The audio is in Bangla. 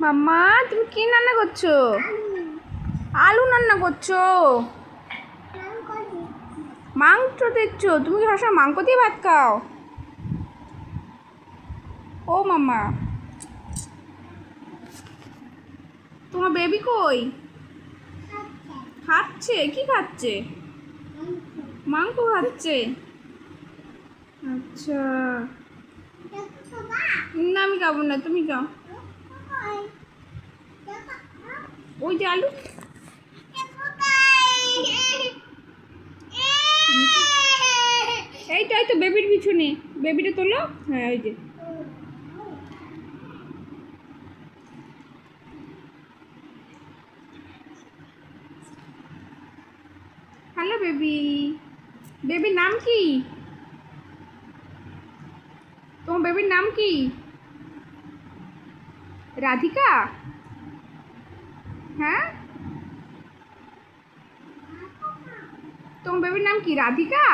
মাম্মা তুমি কি রান্না করছো? আলু রান্না করছো? মাংস দিচ্ছ? তুমি কি সবসময় মাংস দিয়ে ভাত খাও? ও মাম্মা, তোমার বেবি কই? খাচ্ছে? কি খাচ্ছে? মাংস খাচ্ছে? আচ্ছা, না আমি খাবো না, তুমি খাও। ওই যে আলু, এই তো বেবির পিছনে, বেবিটা তোলো। হ্যাঁ ওই যে। হ্যালো বেবি, বেবির নাম কি? তোমার বেবির নাম কি? রাধিকা? হ্যাঁ, তোমার বেবির নাম কি? রাধিকা?